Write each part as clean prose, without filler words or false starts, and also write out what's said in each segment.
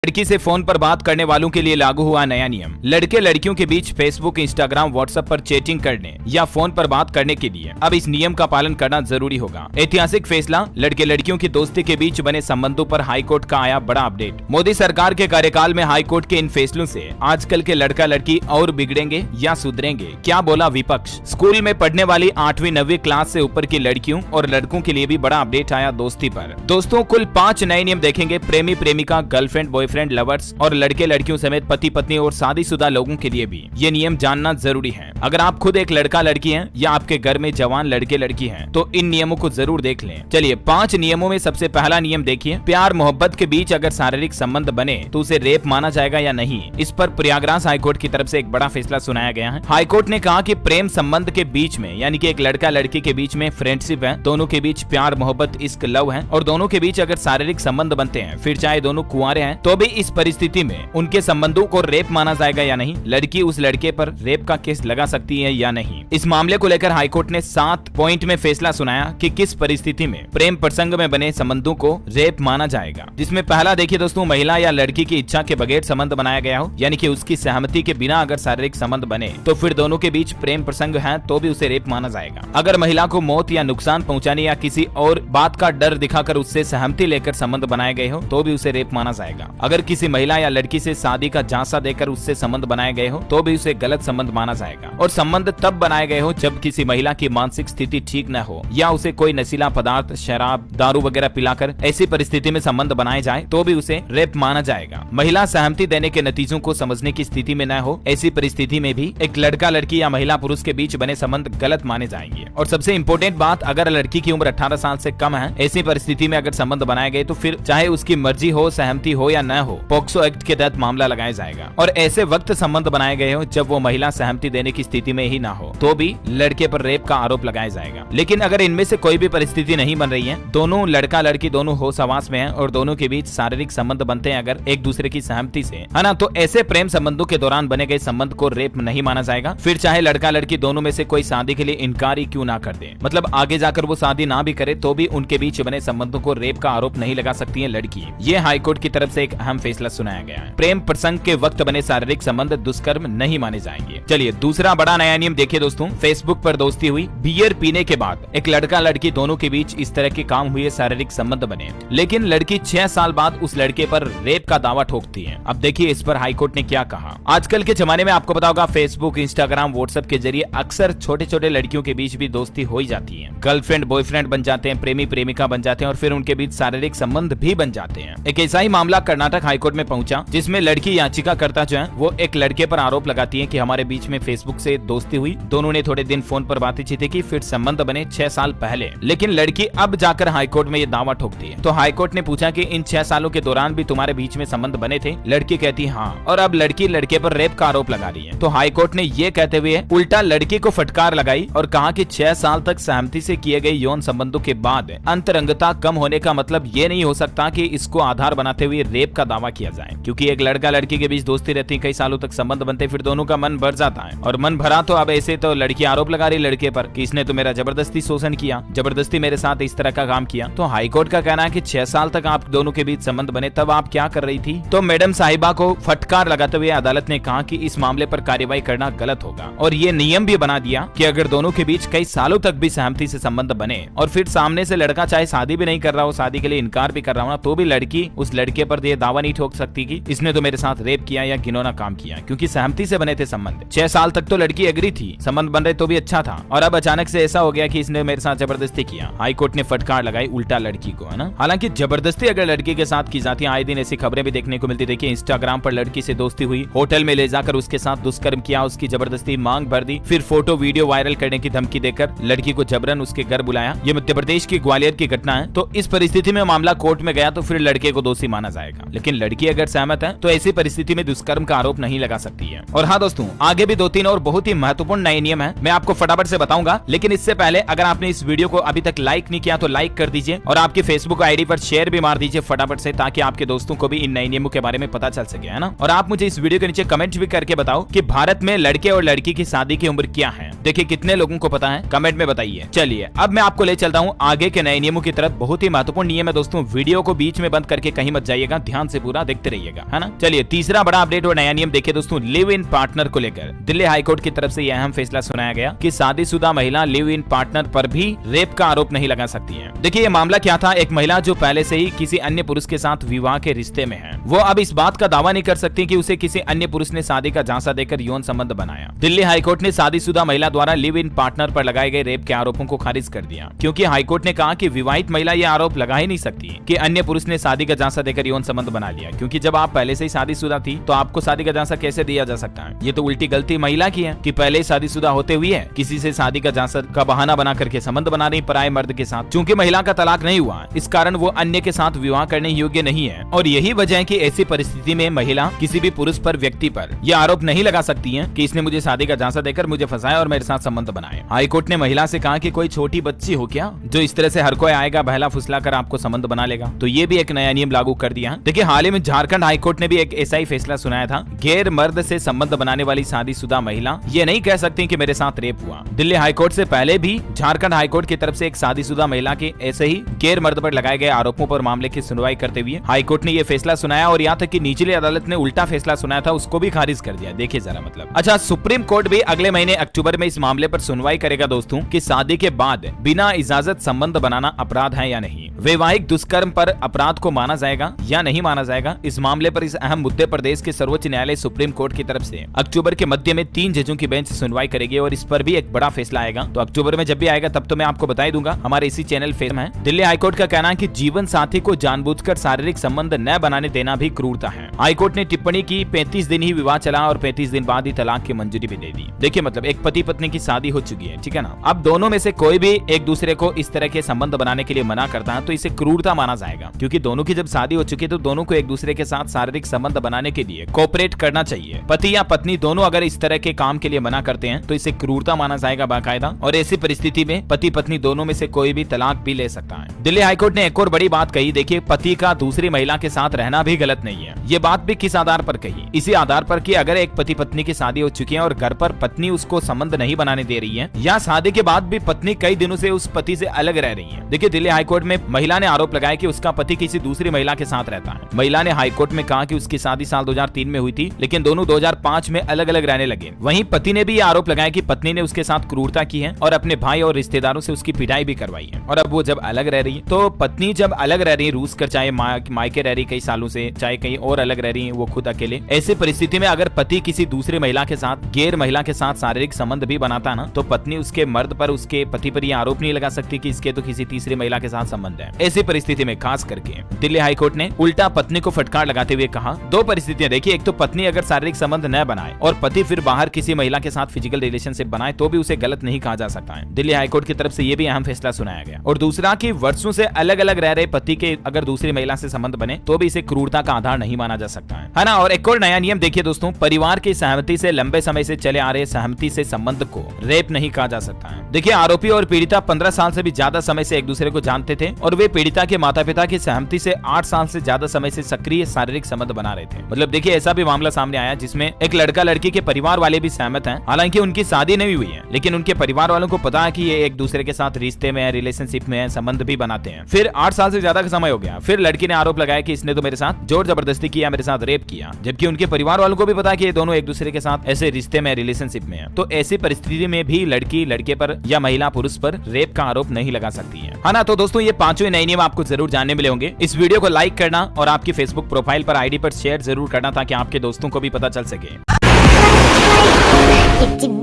लड़की से फोन पर बात करने वालों के लिए लागू हुआ नया नियम। लड़के लड़कियों के बीच फेसबुक, इंस्टाग्राम, व्हाट्सएप पर चैटिंग करने या फोन पर बात करने के लिए अब इस नियम का पालन करना जरूरी होगा। ऐतिहासिक फैसला, लड़के लड़कियों की दोस्ती के बीच बने संबंधों पर हाईकोर्ट का आया बड़ा अपडेट। मोदी सरकार के कार्यकाल में हाईकोर्ट के इन फैसलों से आजकल के लड़का लड़की और बिगड़ेंगे या सुधरेंगे, क्या बोला विपक्ष। स्कूल में पढ़ने वाली 8वीं 9वीं क्लास से ऊपर की लड़कियों और लड़कों के लिए भी बड़ा अपडेट आया दोस्ती पर। दोस्तों, कुल 5 नए नियम देखेंगे प्रेमी प्रेमिका, गर्लफ्रेंड बॉयफ्रेंड, लवर्स और लड़के लड़कियों समेत पति पत्नी और शादीशुदा लोगों के लिए भी ये नियम जानना जरूरी है। अगर आप खुद एक लड़का लड़की हैं या आपके घर में जवान लड़के लड़की हैं तो इन नियमों को जरूर देख लें। चलिए 5 नियमों में सबसे पहला नियम देखिए। प्यार मोहब्बत के बीच अगर शारीरिक संबंध बने तो उसे रेप माना जाएगा या नहीं। इस पर प्रयागराज हाईकोर्ट की तरफ से एक बड़ा फैसला सुनाया गया है। हाईकोर्ट ने कहा कि प्रेम संबंध के बीच में यानी कि एक लड़का लड़की के बीच में फ्रेंडशिप है, दोनों के बीच प्यार मोहब्बत इश्क लव है और दोनों के बीच अगर शारीरिक संबंध बनते हैं, फिर चाहे दोनों कुंवारे हैं, तो भी इस परिस्थिति में उनके संबंधों को रेप माना जाएगा या नहीं। लड़की उस लड़के पर रेप का केस लगा सकती है या नहीं। इस मामले को लेकर हाईकोर्ट ने 7 पॉइंट में फैसला सुनाया कि किस परिस्थिति में प्रेम प्रसंग में बने संबंधों को रेप माना जाएगा। जिसमें पहला देखिए दोस्तों, महिला या लड़की की इच्छा के बगैर संबंध बनाया गया हो, यानी कि उसकी सहमति के बिना अगर शारीरिक संबंध बने तो फिर दोनों के बीच प्रेम प्रसंग है तो भी उसे रेप माना जाएगा। अगर महिला को मौत या नुकसान पहुंचाने या किसी और बात का डर दिखाकर उससे सहमति लेकर संबंध बनाए गए हो तो भी उसे रेप माना जाएगा। अगर किसी महिला या लड़की से शादी का झांसा देकर उससे संबंध बनाए गए हो तो भी उसे गलत संबंध माना जाएगा। और संबंध तब बनाए गए हो जब किसी महिला की मानसिक स्थिति ठीक न हो या उसे कोई नशीला पदार्थ, शराब, दारू वगैरह पिलाकर ऐसी परिस्थिति में संबंध बनाए जाए तो भी उसे रेप माना जाएगा। महिला सहमति देने के नतीजों को समझने की स्थिति में न हो, ऐसी परिस्थिति में भी एक लड़का लड़की या महिला पुरुष के बीच बने संबंध गलत माने जाएंगे। और सबसे इम्पोर्टेंट बात, अगर लड़की की उम्र 18 साल से कम है, ऐसी परिस्थिति में अगर संबंध बनाए गए तो फिर चाहे उसकी मर्जी हो, सहमति हो या न हो, पॉक्सो एक्ट के तहत मामला लगाया जाएगा। और ऐसे वक्त संबंध बनाए गए हो जब वो महिला सहमति देने की स्थिति में ही ना हो तो भी लड़के पर रेप का आरोप लगाया जाएगा। लेकिन अगर इनमें से कोई भी परिस्थिति नहीं बन रही है, दोनों लड़का लड़की दोनों होश हवास में हैं और दोनों के बीच शारीरिक संबंध बनते हैं अगर एक दूसरे की सहमति से, है ना, तो ऐसे प्रेम संबंधों के दौरान बने गए संबंध को रेप नहीं माना जाएगा। फिर चाहे लड़का लड़की दोनों में से कोई शादी के लिए इनकार ही क्यों ना कर दे, मतलब आगे जाकर वो शादी ना भी करे तो भी उनके बीच बने संबंधों को रेप का आरोप नहीं लगा सकती है लड़की। ये हाईकोर्ट की तरफ से एक अहम फैसला सुनाया गया है। प्रेम प्रसंग के वक्त बने शारीरिक संबंध दुष्कर्म नहीं माने जाएंगे। चलिए दूसरा बड़ा नया नियम देखिए दोस्तों। फेसबुक पर दोस्ती हुई, बियर पीने के बाद एक लड़का लड़की दोनों के बीच इस तरह के काम हुए, शारीरिक संबंध बने, लेकिन लड़की 6 साल बाद उस लड़के पर रेप का दावा ठोकती है। अब देखिए इस पर हाईकोर्ट ने क्या कहा। आजकल के जमाने में आपको पता होगा फेसबुक, इंस्टाग्राम, व्हाट्सएप के जरिए अक्सर छोटे छोटे लड़कियों के बीच भी दोस्ती हो ही जाती है। गर्लफ्रेंड बॉयफ्रेंड बन जाते हैं, प्रेमी प्रेमिका बन जाते हैं और फिर उनके बीच शारीरिक संबंध भी बन जाते हैं। एक ऐसा ही मामला कर्नाटक हाईकोर्ट में पहुंचा जिसमें लड़की याचिका करता जो है वो एक लड़के पर आरोप लगाती है कि हमारे बीच में फेसबुक से दोस्ती हुई, दोनों ने थोड़े दिन फोन पर बातचीत की, फिर संबंध बने 6 साल पहले। लेकिन लड़की अब जाकर हाईकोर्ट में ये दावा ठोकती है। तो हाईकोर्ट ने पूछा कि इन 6 सालों के दौरान भी तुम्हारे बीच में संबंध बने थे? लड़की कहती हाँ, और अब लड़की लड़के पर रेप का आरोप लगा रही है। तो हाईकोर्ट ने ये कहते हुए उल्टा लड़की को फटकार लगाई और कहा कि 6 साल तक सहमति से किए गए यौन संबंधों के बाद अंतरंगता कम होने का मतलब ये नहीं हो सकता कि इसको आधार बनाते हुए रेप का दावा किया जाए, क्योंकि एक लड़का लड़की के बीच दोस्ती रहती है, कई सालों तक संबंध बनते, फिर दोनों का मन भर जाता है और मन भरा तो अब ऐसे तो लड़की आरोप लगा रही लड़के पर कि इसने तो मेरा जबरदस्ती शोषण किया, जबरदस्ती मेरे साथ इस तरह का काम किया। तो हाईकोर्ट का कहना है कि 6 साल तक आप दोनों के बीच संबंध बने, तब आप क्या कर रही थी? तो मैडम साहिबा को फटकार लगाते हुए अदालत ने कहा कि इस मामले पर कार्यवाही करना गलत होगा और ये नियम भी बना दिया कि अगर दोनों के बीच कई सालों तक भी सहमति से संबंध बने और फिर सामने से लड़का चाहे शादी भी नहीं कर रहा हो, शादी के लिए इनकार भी कर रहा हो ना, तो भी लड़की उस लड़के पर यह दावा नहीं ठोक सकती कि इसने तो मेरे साथ रेप किया या घिनौना काम किया, क्योंकि सहमति से बने थे संबंध। 6 साल तक तो लड़की एग्री थी, संबंध बन रहे तो भी अच्छा था, और अब अचानक से ऐसा हो गया कि इसने मेरे साथ जबरदस्ती किया। हाईकोर्ट ने फटकार लगाई उल्टा लड़की को, है ना। हालांकि जबरदस्ती अगर लड़की के साथ की जाती है, आए दिन ऐसी खबरें भी देखने को मिलती। देखिए इंस्टाग्राम पर लड़की से दोस्ती हुई, होटल में ले जाकर उसके साथ दुष्कर्म किया, उसकी जबरदस्ती मांग भर दी, फिर फोटो वीडियो वायरल करने की धमकी देकर लड़की को जबरन उसके घर बुलाया। ये मध्य प्रदेश की ग्वालियर की घटना है। तो इस परिस्थिति में मामला कोर्ट में गया तो फिर लड़के को दोषी माना जाएगा, लेकिन लड़की अगर सहमत है तो ऐसी परिस्थिति में दुष्कर्म का आरोप नहीं लगा सकती है। और हाँ दोस्तों, आगे भी 2-3 और बहुत ही महत्वपूर्ण नए नियम है, मैं आपको फटाफट से बताऊंगा। लेकिन इससे पहले अगर आपने इस वीडियो को अभी तक लाइक नहीं किया तो लाइक कर दीजिए और आपकी फेसबुक आईडी पर शेयर भी मार दीजिए फटाफट से, ताकि आपके दोस्तों को भी इन नए नियमों के बारे में पता चल सके, है ना। और आप मुझे इस वीडियो के नीचे कमेंट भी करके बताओ कि भारत में लड़के और लड़की की शादी की उम्र क्या है। देखिए कितने लोगों को पता है, कमेंट में बताइए। चलिए अब मैं आपको ले चलता हूँ आगे के नए नियमों की तरफ। बहुत ही महत्वपूर्ण नियम है दोस्तों, वीडियो को बीच में बंद करके कहीं मत जाइएगा, ध्यान से पूरा देखते रहिएगा, है ना। चलिए तीसरा बड़ा अपडेट और नया नियम देखिए दोस्तों, लिव इन पार्टनर को लेकर दिल्ली हाईकोर्ट की तरफ से यह अहम फैसला सुनाया गया कि शादीशुदा महिला लिव इन पार्टनर पर भी रेप का आरोप नहीं लगा सकती है। देखिए ये मामला क्या था, एक महिला जो पहले से ही किसी अन्य पुरुष के साथ विवाह के रिश्ते में है, वो अब इस बात का दावा नहीं कर सकती कि उसे किसी अन्य पुरुष ने शादी का झांसा देकर यौन संबंध बनाया। दिल्ली हाईकोर्ट ने शादीशुदा महिला द्वारा लिव इन पार्टनर पर लगाए गए रेप के आरोपों को खारिज कर दिया, क्योंकि हाईकोर्ट ने कहा कि विवाहित महिला ये आरोप लगा ही नहीं सकती कि अन्य पुरुष ने शादी का झांसा देकर यौन संबंध बना लिया, क्योंकि जब आप पहले से ही शादीशुदा थी तो आपको शादी का झांसा कैसे दिया जा सकता है। ये तो उल्टी गलती महिला की है कि पहले शादीशुदा होते हुए है किसी से शादी का झांसा का बहाना बना करके संबंध बना रही पराये मर्द के साथ। चूंकि महिला का तलाक नहीं हुआ, इस कारण वो अन्य के साथ विवाह करने योग्य नहीं है, और यही वजह है कि ऐसी परिस्थिति में महिला किसी भी पुरुष पर, व्यक्ति पर यह आरोप नहीं लगा सकती है कि इसने मुझे शादी का झांसा देकर मुझे फंसाया और मेरे साथ संबंध बनाए। हाईकोर्ट ने महिला से कहा कि कोई छोटी बच्ची हो क्या जो इस तरह से हर कोई आएगा बहला फुसला कर आपको संबंध बना लेगा। तो ये भी एक नया नियम लागू कर दिया। देखिए हाल ही में झारखंड हाईकोर्ट ने भी एक ऐसा ही फैसला सुनाया था। गैर मर्द से संबंध बनाने वाली शादीशुदा महिला ये नहीं कह सकती कि मेरे साथ रेप हुआ। दिल्ली हाईकोर्ट से पहले भी झारखंड हाईकोर्ट की तरफ से एक शादीशुदा महिला के ऐसे ही गैर मर्द पर लगाए गए आरोपों पर मामले की सुनवाई करते हुए हाईकोर्ट ने यह फैसला सुनाया, और यहाँ तक कि निचली अदालत ने उल्टा फैसला सुनाया था, उसको भी खारिज कर दिया। देखिए जरा मतलब। अच्छा, सुप्रीम कोर्ट भी अगले महीने अक्टूबर में इस मामले पर सुनवाई करेगा दोस्तों कि शादी के बाद बिना इजाजत संबंध बनाना अपराध है या नहीं। वैवाहिक दुष्कर्म पर अपराध को माना जाएगा या नहीं माना जाएगा। इस मामले पर इस अहम मुद्दे पर देश के सर्वोच्च न्यायालय सुप्रीम कोर्ट की तरफ से अक्टूबर के मध्य में 3 जजों की बेंच सुनवाई करेगी, और इस पर भी एक बड़ा फैसला आएगा। तो अक्टूबर में जब भी आएगा तब तो मैं आपको बता ही दूंगा। हमारे इसी चैनल फेम है। दिल्ली हाईकोर्ट का कहना है कि जीवन साथी को जानबूझकर शारीरिक संबंध न बनाने देना भी क्रूरता है। हाईकोर्ट ने टिप्पणी की 35 दिन ही विवाह चला और 35 दिन बाद ही तलाक की मंजूरी भी दे दी। देखिए मतलब एक पति पत्नी की शादी हो चुकी है, ठीक है ना। अब दोनों में से कोई भी एक दूसरे को इस तरह के संबंध बनाने के लिए मना करता है तो इसे क्रूरता माना जाएगा, क्योंकि दोनों की जब शादी हो चुकी है तो दोनों को एक दूसरे के साथ शारीरिक संबंध बनाने के लिए कोऑपरेट करना चाहिए। पति या पत्नी दोनों अगर इस तरह के काम के लिए मना करते हैं तो इसे क्रूरता माना जाएगा बाकायदा, और ऐसी परिस्थिति में पति पत्नी दोनों में से कोई भी तलाक भी ले सकता है। दिल्ली हाईकोर्ट ने एक और बड़ी बात कही। देखिए पति का दूसरी महिला के साथ रहना भी गलत नहीं है। ये बात भी किस आधार पर कही? इसी आधार पर कि अगर एक पति पत्नी की शादी हो चुकी है और घर पर पत्नी उसको संबंध नहीं बनाने दे रही है, या शादी के बाद भी पत्नी कई दिनों से उस पति से अलग रह रही है। देखिए दिल्ली हाईकोर्ट में महिला ने आरोप लगाया कि उसका पति किसी दूसरी महिला के साथ रहता है। महिला ने हाईकोर्ट में कहा कि उसकी शादी साल 2003 में हुई थी, लेकिन दोनों 2005 में अलग अलग रहने लगे। वहीं पति ने भी ये आरोप लगाया कि पत्नी ने उसके साथ क्रूरता की है और अपने भाई और रिश्तेदारों से उसकी पिटाई भी करवाई है। और अब वो जब अलग रह रही है, तो पत्नी जब अलग रह रही है रूस कर, चाहे मायके रह रही कई सालों से, चाहे कहीं और अलग रह रही है वो खुद अकेले, ऐसी परिस्थिति में अगर पति किसी दूसरी महिला के साथ, गैर महिला के साथ शारीरिक संबंध भी बनाता ना, तो पत्नी उसके मर्द पर, उसके पति पर यह आरोप नहीं लगा सकती कि इसके तो किसी तीसरी महिला के साथ संबंध है। ऐसी परिस्थिति में खास करके दिल्ली हाईकोर्ट ने उल्टा पत्नी को फटकार लगाते हुए कहा, दो परिस्थितियां देखिए, एक तो पत्नी अगर शारीरिक संबंध न बनाए और पति फिर बाहर किसी महिला के साथ फिजिकल रिलेशनशिप बनाए तो भी उसे गलत नहीं कहा जा सकता है। दिल्ली हाईकोर्ट की तरफ से यह भी अहम फैसला सुनाया गया। और दूसरा कि वर्षों से अलग अलग रह रहे पति के अगर दूसरी महिला से संबंध बने तो भी इसे क्रूरता का आधार नहीं माना जा सकता है ना। और एक और नया नियम देखिए दोस्तों, परिवार की सहमति से लंबे समय से चले आ रहे सहमति से संबंध को रेप नहीं कहा जा सकता है। देखिए आरोपी और पीड़िता 15 साल से भी ज्यादा समय से एक दूसरे को जानते थे और वे पीड़िता के माता पिता की सहमति से 8 साल से ज्यादा समय से सक्रिय शारीरिक संबंध बना रहे थे। मतलब देखिए ऐसा भी मामला सामने आया जिसमें एक लड़का लड़की के परिवार वाले भी सहमत हैं, हालांकि उनकी शादी नहीं हुई है, लेकिन उनके परिवार वालों को पता है कि ये एक दूसरे के साथ रिश्ते में है, रिलेशनशिप में है, संबंध भी बनाते हैं। फिर 8 साल से ज्यादा का समय हो गया, फिर लड़की ने आरोप लगाया कि इसने तो मेरे साथ जोर जबरदस्ती किया, मेरे साथ रेप किया, जबकि उनके परिवार वालों को भी पता कि ये दोनों एक दूसरे के साथ ऐसे रिश्ते में, रिलेशनशिप में है। तो ऐसी परिस्थिति में भी लड़की लड़के पर या महिला पुरुष पर रेप का आरोप नहीं लगा सकती है ना। तो दोस्तों ये 5वें नए नियम आपको जरूर जानने मिले होंगे। इस वीडियो को लाइक करना और आपकी फेसबुक प्रोफाइल पर आईडी पर शेयर जरूर करना ताकि आपके दोस्तों को भी पता चल सके।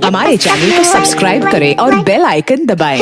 हमारे चैनल को सब्सक्राइब करें और बेल आइकन दबाएं।